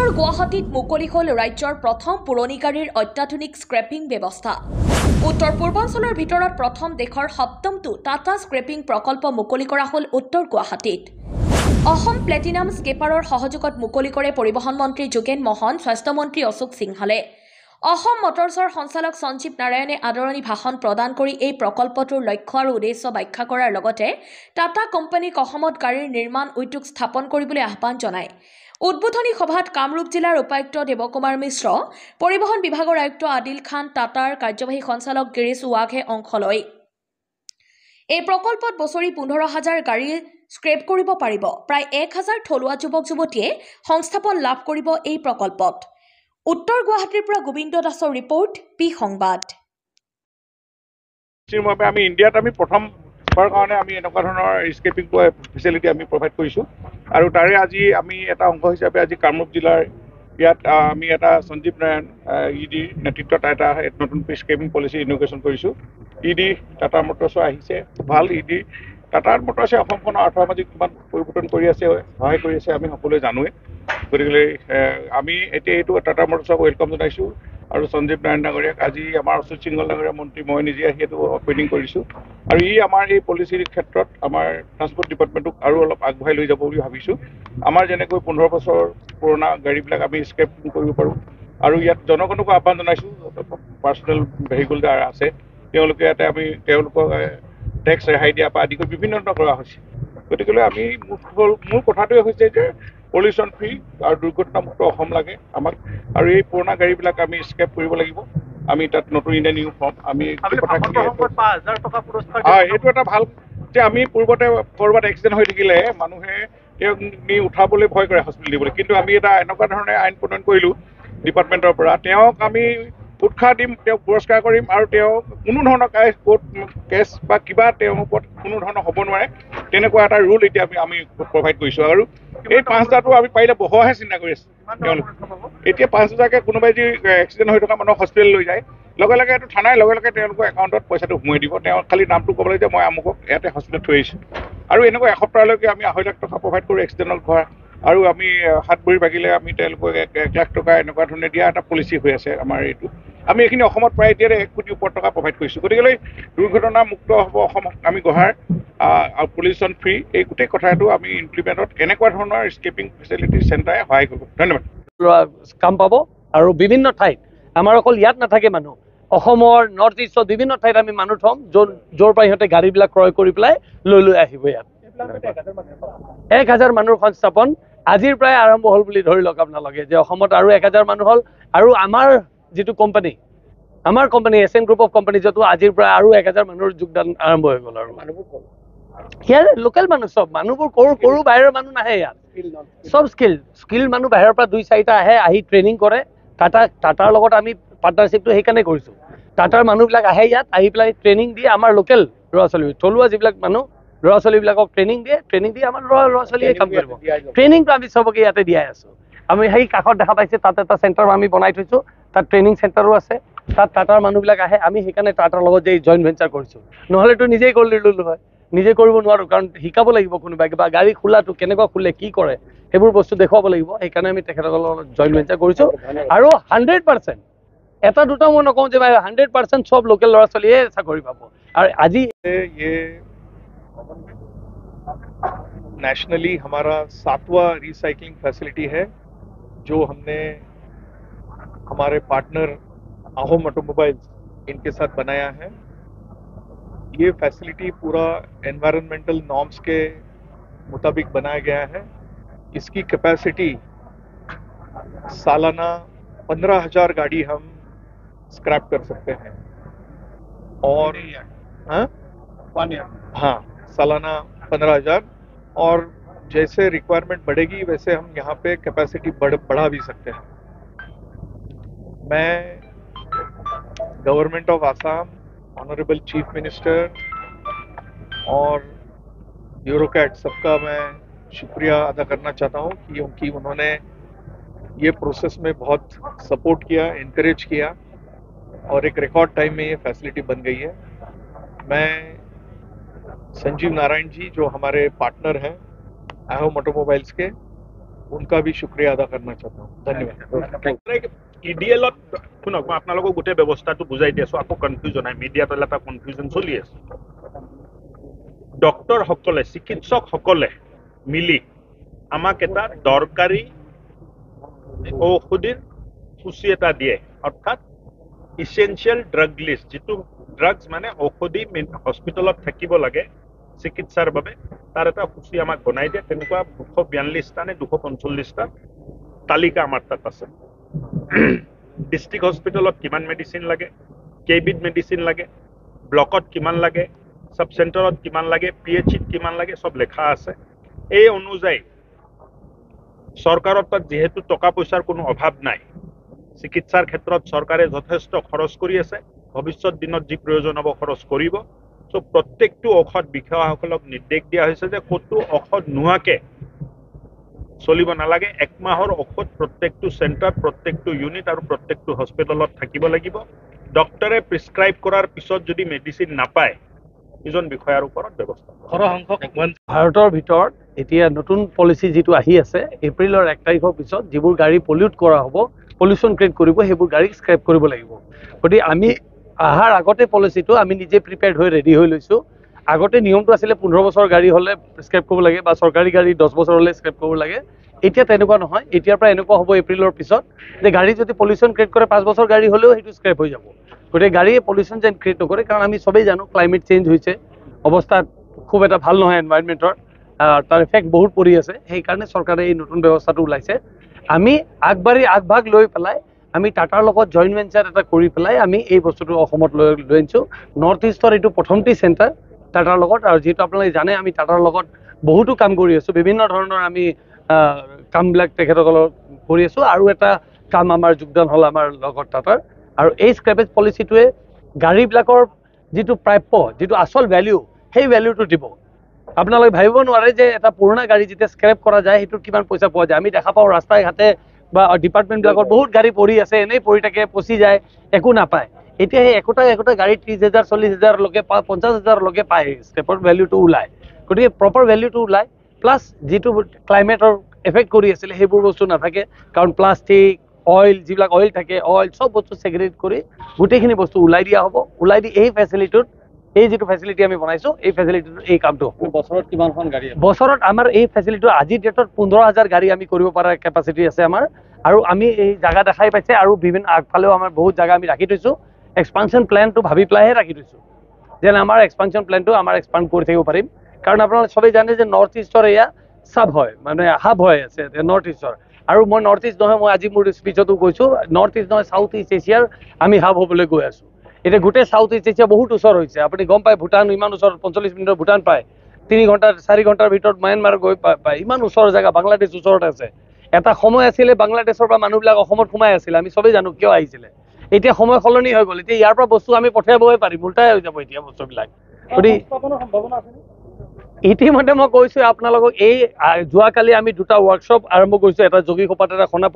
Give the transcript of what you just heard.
উত্তৰ গুৱাহাটীত মুকলি হ'ল ৰাজ্যৰ প্ৰথম পুৰণি গাড়ীৰ অত্যাধুনিক স্ক্ৰেপিং ব্যৱস্থা। উত্তৰ পূৰ্বাঞ্চলৰ ভিতৰত প্ৰথম দেশৰ ৭মটো টাটা স্ক্ৰেপিং প্ৰকল্প মুকলি কৰা হ'ল উত্তৰ গুৱাহাটীত। অসম প্লেটিনাম স্কেপাৰৰ সহযোগত মুকলি কৰে পৰিবহণ মন্ত্ৰী যোগেন মহন, স্বাস্থ্য মন্ত্ৰী অশোক সিংহালে। অসম মটৰছৰ সঞ্চালক সঞ্জীৱ নাৰায়ণে আদৰণি ভাষণ প্ৰদান কৰি এই প্ৰকল্পটোৰ লক্ষ্য আৰু উদ্দেশ্য ব্যাখ্যা কৰাৰ লগতে টাটা কোম্পানীক অসমত গাড়ীৰ নিৰ্মাণ উদ্যোগ স্থাপন কৰিবলৈ আহ্বান জনায়। উদ্বোধনী সভাত কামৰূপ জিলাৰ উপায়ুক্ত দেৱকুমাৰ মিশ্ৰ, পৰিবহণ বিভাগৰ আয়ুক্ত আদিল খান, টাটাৰ কাৰ্যবাহী সঞ্চালক গিৰীশ ৱাঘে অংশ লয়। এই প্ৰকল্পত বছৰি 15,000 গাড়ী স্ক্ৰেপ কৰিব পাৰিব। প্ৰায় 1,000 থলুৱা যুৱক-যুৱতীয়ে সংস্থাপন লাভ কৰিব এই প্ৰকল্পত। উত্তৰ গুৱাহাটীৰ পৰা গোবিন্দ দাসৰ ৰিপৰ্ট, পি সংবাদ। আমি ইণ্ডিয়াত প্ৰথমবাৰৰ কাৰণে আমি এনেকুৱা ধৰণৰ স্কেপিং ফেচিলিটি আমি প্ৰভাইড কৰিছোঁ আৰু তাৰে আজি আমি এটা অংশ হিচাপে আজি কামৰূপ জিলাৰ ইয়াত আমি এটা সঞ্জীৱ নাৰায়ণ ইডিৰ নেতৃত্বত এটা নতুন স্কেপিং পলিচি ইনগ্ৰেশ্যন কৰিছোঁ। ইডি টাটা মটৰ্ছ আহিছে, ভাল ইডি টাটা মটৰ্ছে অসমখনৰ আৰ্থসামাজিক কিমান পৰিৱৰ্তন কৰি আছে, সহায় কৰি আছে আমি সকলোৱে জানোৱেই। গতিকে আমি এতিয়া এইটো টাটা মটৰ্ছক ৱেলকাম জনাইছোঁ আৰু সঞ্জীৱ নাৰায়ণ ডাঙৰীয়াক আজি আমাৰ অচ্যুত সিংহল ডাঙৰীয়া মন্ত্ৰী মই নিজে আহি এইটো অপেনিং কৰিছোঁ আৰু আমাৰ এই পলিচিৰ ক্ষেত্ৰত আমাৰ ট্ৰান্সপৰ্ট ডিপাৰ্টমেণ্টক আৰু অলপ আগবঢ়াই লৈ যাব বুলি ভাবিছোঁ। আমাৰ যেনেকৈ 15 বছৰ পুৰণা গাড়ীবিলাক আমি স্ক্ৰেপিং কৰিব পাৰোঁ আৰু ইয়াত জনগণকো আহ্বান জনাইছোঁ, পাৰ্চনেল ভেহিকুল যাৰ আছে তেওঁলোকে ইয়াতে আমি তেওঁলোকক টেক্স ৰেহাই দিয়া পৰা আদি কৰি বিভিন্ন ধৰণৰ কৰা হৈছে। গতিকে আমি মোৰ কথাটোৱে হৈছে যে পলিউশ্যন ফ্ৰী আৰু দুৰ্ঘটনামুক্ত অসম লাগে আমাক আৰু এই পুৰণা গাড়ীবিলাক আমি স্ক্ৰেপ কৰিব লাগিব। আমি তাত নতুন ইণ্ডিয়ান নিউ ফৰ্ম আমি এইটো এটা ভাল যে আমি পূৰ্বতে ক'ৰবাত এক্সিডেণ্ট হৈ থাকিলে মানুহে তেওঁক নি উঠাবলৈ ভয় কৰে হস্পিটেল দিবলৈ, কিন্তু আমি এটা এনেকুৱা ধৰণে আইন প্ৰণয়ন কৰিলোঁ ডিপাৰ্টমেণ্টৰ পৰা, তেওঁক আমি উৎসাহ দিম, তেওঁক পুৰস্কাৰ কৰিম আৰু তেওঁক কোনো ধৰণৰ কোৰ্ট কেছ বা কিবা তেওঁৰ ওপৰত কোনো ধৰণৰ হ'ব নোৱাৰে তেনেকুৱা এটা ৰুল এতিয়া আমি প্ৰভাইড কৰিছোঁ। আৰু এই 5,000টো আমি পাৰিলে বহোৱাহে চিন্তা কৰি আছোঁ। তেওঁলোক এতিয়া 5,000কৈ কোনোবাই যদি এক্সিডেণ্ট হৈ থকা মানুহক হস্পিটেল লৈ যায়, লগে লগে এইটো থানাই লগে লগে তেওঁলোকৰ একাউণ্টত পইচাটো সোমাই দিব। তেওঁ খালি নামটো ক'ব লাগে যে মই আমুকক ইয়াতে হস্পিটেলত থৈ আহিছোঁ। আৰু এনেকুৱা এসপ্তাহলৈকে আমি 2.5 লাখ টকা প্ৰভাইড কৰোঁ এক্সিডেণ্টত ঘৰ, আৰু আমি হাত ভৰি ভাগিলে আমি তেওঁলোকক 1 লাখ টকা এনেকুৱা ধৰণে দিয়া এটা পলিচি হৈ আছে আমাৰ এইটো। আমি এইখিনি অসমত প্ৰায় এতিয়া 1 কোটিৰ ওপৰত টকা প্ৰভাইড কৰিছোঁ। গতিকে দুৰ্ঘটনামুক্ত হ'ব অসমক আমি গঢ়াৰ আৰু পলিউশ্যন ফ্ৰী এই গোটেই কথাটো আমি ইমপ্লিমেণ্টত এনেকুৱা ধৰণৰ স্কেপিং ফেচিলিটি চেণ্টাৰে সহায় কৰিব। ধন্যবাদ। কাম পাব আৰু বিভিন্ন ঠাইত আমাৰ অকল ইয়াত নাথাকে মানুহ, অসমৰ নৰ্থ ইষ্টত বিভিন্ন ঠাইত আমি মানুহ থ'ম য'ৰ পৰা সিহঁতে গাড়ীবিলাক ক্ৰয় কৰি পেলাই লৈ আহিব ইয়াত। 1,000 মানুহৰ সংস্থাপন আজিৰ প্ৰায় আৰম্ভ হ'ল বুলি ধৰি লওক আপোনালোকে, যে অসমত আৰু 1,000 মানুহ হ'ল আৰু আমাৰ যিটো company Asian group of company য'ত আজিৰ পৰা আৰু 1,000 মানুহৰ যোগদান আৰম্ভ হৈ গ'ল। আৰু মানুহবোৰ ইয়াৰ লোকেল মানুহ, চব মানুহবোৰ সৰু বাহিৰৰ মানুহ নাহে ইয়াত, চব স্কিল মানুহ বাহিৰৰ পৰা 2-4টা আহি ট্ৰেইনিং কৰে। টাটাৰ লগত আমি পাৰ্টনাৰশ্বিপটো সেইকাৰণে কৰিছোঁ। টাটাৰ মানুহবিলাক আহে ইয়াত, আহি পেলাই ট্ৰেইনিং দিয়ে আমাৰ লোকেল ল'ৰা-ছোৱালী, থলুৱা যিবিলাক মানুহ ল'ৰা-ছোৱালীবিলাকক ট্ৰেইনিং দিয়ে আমাৰ ল'ৰা-ছোৱালীয়ে কাম কৰিব। ট্ৰেইনিংটো আমি চবকে ইয়াতে দিয়াই আছোঁ। আমি সেই কাষত দেখা পাইছে তাত এটা চেণ্টাৰ আমি বনাই থৈছোঁ, তাত ট্ৰেইনিং চেণ্টাৰো আছে। তাত টাটাৰ মানুহবিলাক আহে, আমি সেইকাৰণে টাটাৰ লগত যে জইণ্ট ভেঞ্চাৰ কৰিছোঁ, নহ'লেতো নিজেই কৰি ল'লোঁ হয়। নিজে কৰিব নোৱাৰোঁ কাৰণ শিকাব লাগিব কোনোবাই, বা গাড়ী খোলাটো কেনেকুৱা খোলে, কি কৰে সেইবোৰ বস্তু দেখুৱাব লাগিব। সেইকাৰণে আমি তেখেতসকলৰ লগত জইণ্ট ভেঞ্চাৰ কৰিছোঁ আৰু 100% এটা দুটা মই নকওঁ যে 100% চব লোকেল ল'ৰা-ছোৱালীয়ে চাকৰি পাব। আৰু আজি नेशनली हमारा 7वां रिसाइकलिंग फैसिलिटी है जो हमने हमारे पार्टनर अहोम ऑटोमोबाइल्स इनके साथ बनाया है। ये फैसिलिटी पूरा एनवायरमेंटल नॉर्म्स के मुताबिक बनाया गया है। इसकी कैपेसिटी सालाना 15,000 गाड़ी हम स्क्रैप कर सकते हैं और हाँ सालाना 15,000, और जैसे रिक्वायरमेंट बढ़ेगी वैसे हम यहाँ पे कैपेसिटी बढ़ा भी सकते हैं। मैं government of Assam, honourable chief minister और ब्यूरोक्रेट सबका मैं शुक्रिया अदा करना चाहता हूँ कि उन्होंने ये प्रोसेस में बहुत सपोर्ट किया, इनकरेज किया और एक रिकॉर्ड टाइम में ये फैसिलिटी बन गई है। मैं संजीव नारायण जी जो हमारे पार्टनर हैं अहोम ऑटोमोबाइल्स के, उनका भी शुक्रिया अदा करना चाहता हूँ। धन्यवाद। ইডিএলত শুনক মই আপোনালোকক গোটেই ব্যৱস্থাটো বুজাই দি আছোঁ আকৌ কনফিউজন হয় মিডিয়াত এটা কনফিউজন চলি আছে ডক্টৰসকলে চিকিৎসকসকলে মিলি আমাক এটা দৰকাৰী ঔষধিৰ সূচী এটা দিয়ে অৰ্থাৎ ইছেঞ্চিয়েল ড্ৰাগ লিষ্ট যিটো ড্ৰাগছ মানে ঔষধি হস্পিটেলত থাকিব লাগে চিকিৎসাৰ বাবে তাৰ এটা সূচী আমাক বনাই দিয়ে তেনেকুৱা 242টা নে 245টা তালিকা আমাৰ তাত আছে ডিস্ট্ৰিক্ট হস্পিটেলত কিমান মেডিচিন লাগে কেবিড মেডিচিন লাগে ব্লকত কিমান লাগে সাব চেণ্টাৰত কিমান লাগে পিএইচিত কিমান লাগে সব লেখা আছে এই অনুযায়ী চৰকাৰৰ তাত যেহেতু টকা পইচাৰ কোনো অভাৱ নাই চিকিৎসাৰ ক্ষেত্ৰত চৰকাৰে যথেষ্ট খৰচ কৰি আছে ভৱিষ্যত দিনত যি প্ৰয়োজন হ'ব খৰচ কৰিব সো প্ৰত্যেকটো ঔষধ বিষয়াসকলক নিৰ্দেশ দিয়া হৈছে যে কতো ঔষধ নোহাকে চলিব নালাগে এক মাহৰ ঔষধ প্ৰত্যেকটো চেণ্টাৰ প্ৰত্যেকটো ইউনিট আৰু প্ৰত্যেকটো হস্পিটেলত থাকিব লাগিব ডক্টৰে প্ৰিস্ক্ৰাইব কৰাৰ পিছত যদি মেডিচিন নাপায় ইজন বিষয়াৰ ওপৰত ব্যৱস্থা ভাৰতৰ ভিতৰত এতিয়া নতুন পলিচি যিটো আহি আছে এপ্ৰিলৰ 1 তাৰিখৰ পিছত যিবোৰ গাড়ী পলিউট কৰা হ'ব পলিউশ্যন ক্ৰিয়েট কৰিব সেইবোৰ গাড়ী স্ক্ৰেপ কৰিব লাগিব গতিকে আমি আহাৰ আগতে পলিচিটো আমি নিজে প্ৰিপেয়াৰ্ড হৈ ৰেডি হৈ লৈছোঁ আগতে নিয়মটো আছিলে 15 বছৰ গাড়ী হ'লে স্ক্ৰেপ কৰিব লাগে বা চৰকাৰী গাড়ী 10 বছৰ হ'লে স্ক্ৰেপ কৰিব লাগে এতিয়া তেনেকুৱা নহয় এতিয়াৰ পৰা এনেকুৱা হ'ব এপ্ৰিলৰ পিছত যে গাড়ী যদি পলিউশ্যন ক্ৰিয়েট কৰে 5 বছৰ গাড়ী হ'লেও সেইটো স্ক্ৰেপ হৈ যাব গতিকে গাড়ীয়ে পলিউশ্যন যেন ক্ৰিয়েট নকৰে কাৰণ আমি সবেই জানো ক্লাইমেট চেঞ্জ হৈছে অৱস্থা খুব এটা ভাল নহয় এনভাইৰনমেণ্টৰ তাৰ ইফেক্ট বহুত পৰি আছে সেইকাৰণে চৰকাৰে এই নতুন ব্যৱস্থাটো ওলাইছে আমি আগভাগ লৈ পেলাই আমি টাটাৰ লগত জইণ্ট ভেঞ্চাৰ এটা কৰি পেলাই আমি এই বস্তুটো অসমত লৈ আনিছোঁ নৰ্থ ইষ্টৰ এইটো প্ৰথমটি চেণ্টাৰ টাটাৰ লগত আৰু যিহেতু আপোনালোকে জানে আমি টাটাৰ লগত বহুতো কাম কৰি আছোঁ বিভিন্ন ধৰণৰ আমি কামবিলাক তেখেতসকলৰ কৰি আছোঁ আৰু এটা কাম আমাৰ যোগদান হ'ল আমাৰ লগত টাটাৰ আৰু এই স্ক্ৰেপেজ পলিচিটোৱে গাড়ীবিলাকৰ যিটো প্ৰাপ্য যিটো আচল ভেলিউ সেই ভেলিউটো দিব আপোনালোকে ভাবিব নোৱাৰে যে এটা পুৰণা গাড়ী যেতিয়া স্ক্ৰেপ কৰা যায় সেইটোত কিমান পইচা পোৱা যায় আমি দেখা পাওঁ ৰাস্তাই ঘাটে বা ডিপাৰ্টমেণ্টবিলাকত বহুত গাড়ী পৰি আছে এনেই পৰি থাকে পচি যায় একো নাপায় এতিয়া সেই একোটা গাড়ী 30,000 40,000 লৈকে 50,000 লৈকে পায় স্ক্ৰেপৰ ভেলিউটো ওলায় গতিকে প্ৰপাৰ ভেলিউটো ওলায় প্লাছ যিটো ক্লাইমেটৰ এফেক্ট কৰি আছিলে সেইবোৰ বস্তু নাথাকে কাৰণ প্লাষ্টিক অইল যিবিলাক অইল থাকে অইল সব বস্তু ছেগ্ৰেগেট কৰি গোটেইখিনি বস্তু ওলাই দিয়া হ'ব ওলাই দি এই ফেচিলিটিত এই যিটো ফেচিলিটি আমি বনাইছোঁ এই ফেচিলিটিটো এই কামটো বছৰত কিমানখন গাড়ী বছৰত আমাৰ এই ফেচিলিটিটো আজিৰ ডেটত 15,000 গাড়ী আমি কৰিব পৰা কেপাচিটি আছে আমাৰ আৰু আমি এই জাগা দেখাই পাইছে আৰু বিভিন্ন আগফালেও আমাৰ বহুত জাগা আমি ৰাখি থৈছোঁ এক্সপানশ্যন প্লেনটো ভাবি পেলাইহে ৰাখি থৈছোঁ যেন আমাৰ এক্সপানশ্যন প্লেনটো আমাৰ এক্সপাণ্ড কৰি থাকিব পাৰিম কাৰণ আপোনালোকে সবেই জানে যে নৰ্থ ইষ্টৰ এয়া চাব হয় মানে হাব হৈ আছে নৰ্থ ইষ্টৰ আৰু মই নৰ্থ ইষ্ট নহয় মই আজি মোৰ স্পীচতো কৈছোঁ নৰ্থ ইষ্ট নহয় চাউথ ইষ্ট এছিয়াৰ আমি হাব হ'বলৈ গৈ আছোঁ এতিয়া গোটেই চাউথ ইষ্ট এছিয়া বহুত ওচৰ হৈছে আপুনি গম পায় ভূটান ইমান ওচৰত 45 মিনিটৰ ভূটান পায় 3 ঘণ্টা 4 ঘণ্টাৰ ভিতৰত ম্যানমাৰ গৈ পায় ইমান ওচৰৰ জেগা বাংলাদেশ ওচৰত আছে এটা সময় আছিলে বাংলাদেশৰ পৰা মানুহবিলাক অসমত সোমাই আছিল আমি সবেই জানো কিয় আহিছিলে এতিয়া সময় সলনি হৈ গ'ল এতিয়া ইয়াৰ পৰা বস্তু আমি পঠিয়াবই পাৰিম উল্টাই হৈ যাব এতিয়া বস্তুবিলাক গতিকে ইতিমধ্যে মই কৈছোঁ আপোনালোকক এই যোৱাকালি আমি 2টা ৱৰ্কশ্বপ আৰম্ভ কৰিছোঁ এটা যোগীঘোপাত এটা খনাপুৰত